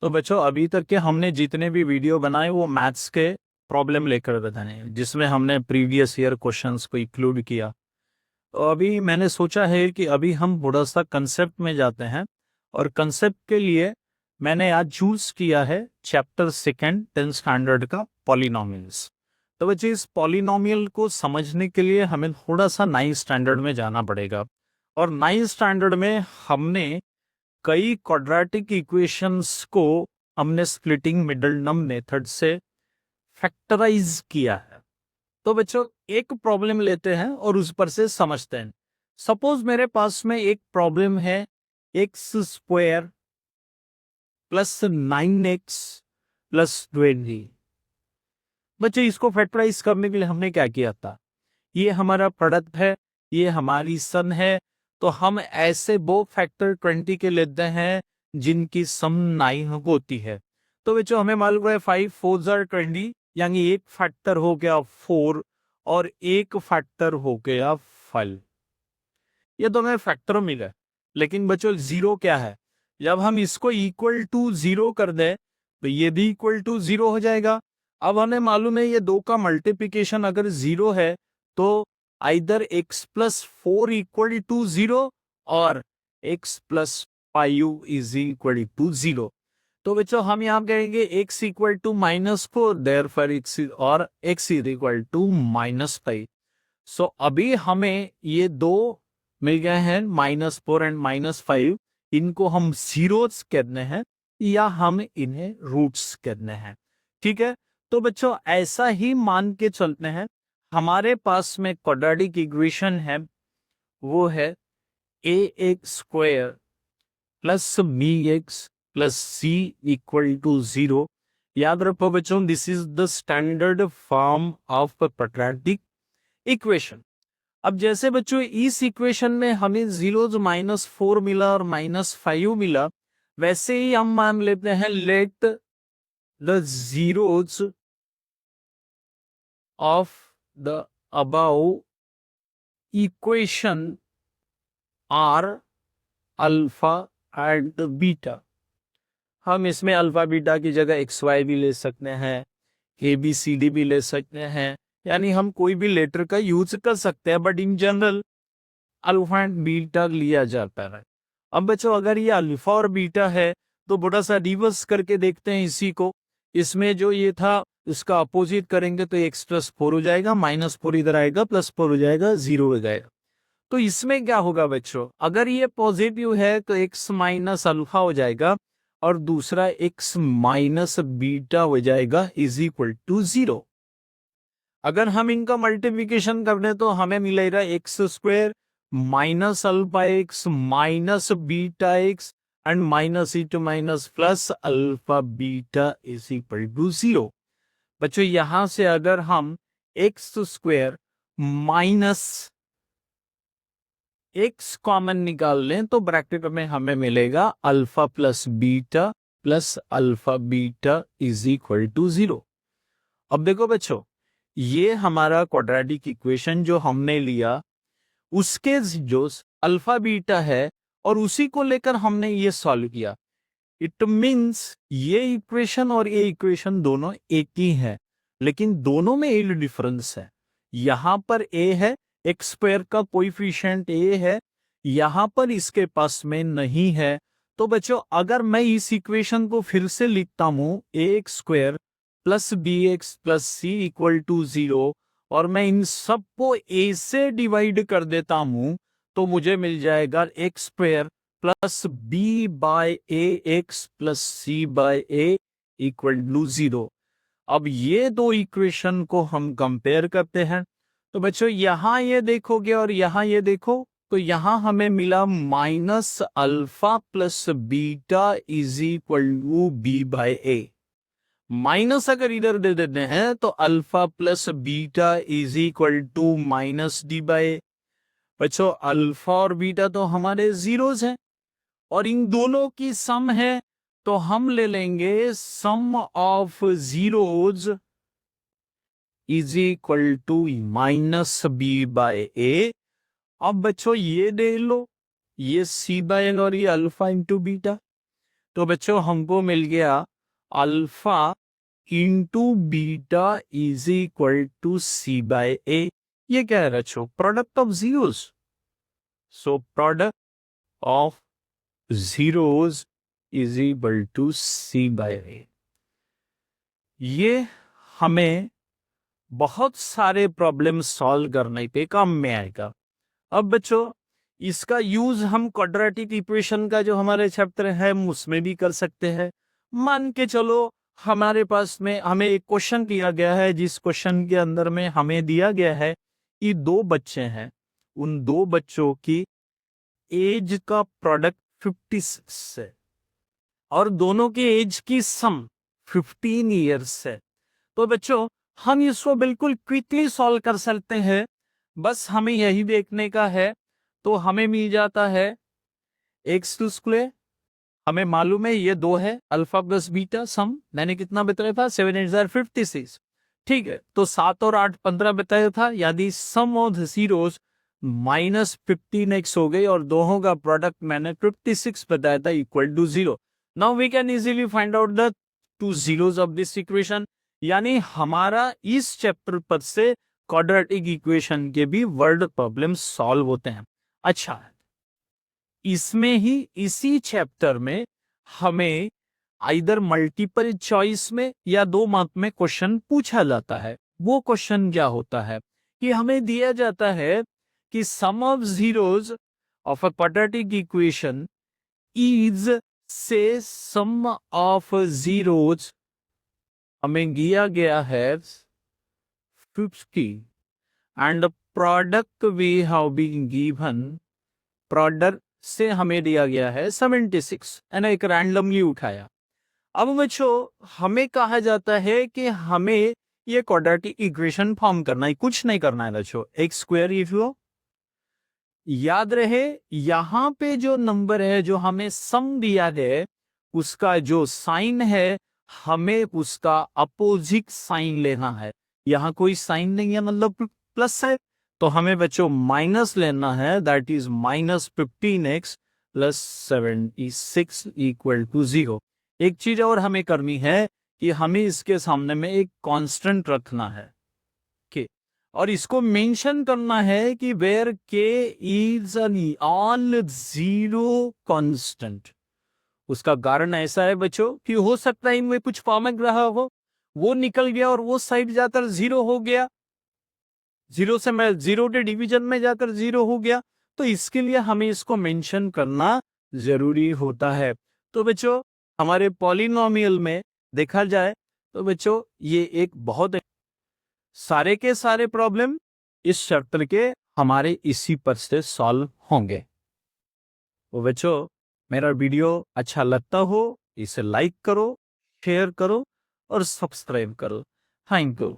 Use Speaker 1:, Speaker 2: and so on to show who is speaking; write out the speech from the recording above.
Speaker 1: तो बच्चों अभी तक के हमने जितने भी वीडियो बनाए वो मैथ्स के प्रॉब्लम लेकर बताने, जिसमें हमने प्रीवियस ईयर क्वेश्चंस को इंक्लूड किया। तो अभी मैंने सोचा है कि अभी हम थोड़ा सा कंसेप्ट में जाते हैं, और कंसेप्ट के लिए मैंने आज चूज किया है चैप्टर सेकेंड 10th स्टैंडर्ड का पॉलिनोमियल्स। तो बच्चे इस पॉलिनोमियल को समझने के लिए हमें थोड़ा सा 9th स्टैंडर्ड में जाना पड़ेगा, और 9th स्टैंडर्ड में हमने कई क्वाड्रेटिक इक्वेशंस को हमने स्प्लिटिंग मिडल नम मेथड से फैक्टराइज किया है। तो बच्चों एक प्रॉब्लम लेते हैं और उस पर से समझते हैं। सपोज मेरे पास में एक प्रॉब्लम है x square plus 9x plus 20। बच्चे इसको फैक्टराइज करने के लिए हमने क्या किया था, ये हमारा प्रोडक्ट है, ये हमारी सम है, तो हम ऐसे वो फैक्टर 20 के लेते हैं जिनकी सम 9 होती है। तो बच्चों हमें मालूम है 5 4 20, यानी एक फैक्टर हो गया 4 और एक फैक्टर हो गया 5। ये तो हमें फैक्टर मिला, लेकिन बच्चों जीरो क्या है? जब हम इसको इक्वल टू जीरो कर दें तो ये भी इक्वल टू जीरो हो जाएगा। अब हमें मालूम है ये दो का मल्टीप्लिकेशन अगर जीरो है तो either x plus 4 equal to zero और x plus 5 is equal to zero. तो बच्चों हम यहाँ कहेंगे x equal to -4, therefore x और x is equal to -5। So अभी हमें ये दो मिल गए हैं -4 एंड -5, इनको हम जीरोस कहते हैं या हम इन्हें रूट्स कहते हैं। ठीक है, तो बच्चों ऐसा ही मान के चलते हैं। हमारे पास में क्वाड्रेटिक इक्वेशन है, वो है a x square plus b x plus c equal to zero. याद रखो बच्चों, this is the standard form of quadratic equation. अब जैसे बच्चों इस इक्वेशन में हमें जीरोज -4 मिला और -5 मिला, वैसे ही हम मान लेते हैं let the zeros of the above equation are alpha and beta. हम इसमें अल्फा बीटा की जगह एक्स वाई भी ले सकते हैं, ए बी सी डी भी ले सकते हैं, यानी हम कोई भी लेटर का यूज कर सकते हैं, but in general alpha and beta लिया जाता है। अब बच्चों अगर ये अल्फा और बीटा है तो थोड़ा सा रिवर्स करके देखते हैं इसी को। इसमें जो ये था इसका अपोजिट करेंगे तो एक्स प्लस 4 हो जाएगा, -4 इधर आएगा, +4 हो जाएगा, 0 हो जाएगा। तो इसमें क्या होगा बच्चों, अगर ये पॉजिटिव है तो एक्स माइनस अल्फा हो जाएगा और दूसरा एक्स माइनस बीटा हो जाएगा इज इक्वल टू 0। अगर हम इनका मल्टीप्लिकेशन कर दें तो हमें मिलेगा x square minus alpha x minus beta x and minus e two minus plus alpha beta is equal to 0। बच्चों यहां से अगर हम x square minus x common निकाल लें तो ब्रैकेट में हमें मिलेगा alpha plus alpha beta is equal to 0। अब देखो बच्चों, ये हमारा क्वाड्रेटिक इक्वेशन जो हमने लिया उसके जो अल्फा बीटा है और उसी को लेकर हमने ये सॉल्व किया। इट मींस ये इक्वेशन और ये इक्वेशन दोनों एक ही है, लेकिन दोनों में एक डिफरेंस है। यहां पर ए है, एक्स स्क्वायर का कोएफिशिएंट ए है, यहां पर इसके पास में नहीं है। तो बच्चों अगर मैं इस इक्वेशन को फिर से लिखता हूं a x square plus b x plus c equal to 0 और मैं इन सबको ए से डिवाइड कर देता हूं तो मुझे मिल जाएगा x square plus b by a x plus c by a equal to 0। अब ये दो इक्वेशन को हम कंपेयर करते हैं तो बच्चों यहां ये देखोगे और यहां ये देखो तो यहां हमें मिला minus alpha plus beta is equal to b by a. Minus अगर इधर दे देते हैं तो alpha plus beta is equal to minus d by. बच्चों अल्फा और बीटा तो हमारे जीरोज हैं और इन दोनों की सम है तो हम ले लेंगे sum of zeros is equal to minus b by a. अब बच्चों ये दे लो, ये सी बाय एन और ये अल्फा इंटू बीटा। तो बच्चों हमको मिल गया alpha into beta is equal to c by a. ये क्या है बच्चों? Product of zeros. So product of zeros is equal to c by a. ये हमें बहुत सारे प्रॉब्लम सॉल्व करने पे काम में आएगा। अब बच्चों इसका यूज हम क्वाड्रेटिक इक्वेशन का जो हमारे चैप्टर है उसमें भी कर सकते हैं। मान के चलो हमारे पास में हमें एक क्वेश्चन दिया गया है, जिस क्वेश्चन के अंदर में हमें दिया गया है कि दो बच्चे हैं, उन दो बच्चों की एज का प्रोडक्ट 56 है और दोनों के एज की सम 15 ईयर्स है। तो बच्चों हम इसको बिल्कुल क्विकली सॉल्व कर सकते हैं। बस हमें यही देखने का है। तो हमें मिल जाता है एक्स टू स्क्वायर, हमें मालूम है ये 2 है, अल्फा प्लस बीटा सम मैंने कितना बताया था 7 8 56। ठीक है, तो 7 और 8 15 बताया था, यानी सम ऑफ द जीरोस -15x हो गई और दोनों का प्रोडक्ट मैंने 56 बताया था equal to 0। Now we can easily find out the two zeros of this equation. यानी हमारा इस चैप्टर पर से क्वाड्रेटिक इक्वेशन के भी वर्ड प्रॉब्लम सॉल्व होते हैं। अच्छा, इसमें ही इसी चैप्टर में हमें आइदर मल्टीपल चॉइस में या 2 मार्क में क्वेश्चन पूछा जाता है। वो क्वेश्चन क्या होता है कि हमें दिया जाता है कि sum of zeros of a quadratic equation is से सम ऑफ जीरोस हमें दिया गया है 50 and product we have been given, product से हमें दिया गया है 76 एंड एक रैंडमली उठाया। अब बच्चों हमें कहा जाता है कि हमें ये क्वाड्रेटिक इक्वेशन फॉर्म करना है, कुछ नहीं करना है बच्चों। एक्स स्क्वायर इक्वल, याद रहे यहां पे जो नंबर है जो हमें सम दिया है उसका जो साइन है हमें उसका अपोजिट साइन लेना है। यहां कोई साइन नहीं है मतलब प्लस है, तो हमें बच्चों माइनस लेना है, that is -15x plus 76 equal to 0। एक चीज और हमें करनी है कि हमें इसके सामने में एक कांस्टेंट रखना है के, और इसको मेंशन करना है कि वेयर के is an all zero constant. उसका कारण ऐसा है बच्चों कि हो सकता है इनमें कुछ फॉर्मेट रहा हो, वो निकल गया और वो साइड जाकर 0 हो गया, 0 से मैं 0 के डिवीजन में जाकर 0 हो गया। तो इसके लिए हमें इसको मेंशन करना जरूरी होता है। तो बच्चों हमारे पॉलिनोमियल में देखा जाए तो बच्चों ये एक बहुत सारे के सारे प्रॉब्लम इस चैप्टर के हमारे इसी पर से सॉल्व होंगे। तो बच्चों मेरा वीडियो अच्छा लगता हो इसे लाइक करो, शेयर करो और सब्सक्राइब करो। Thank you.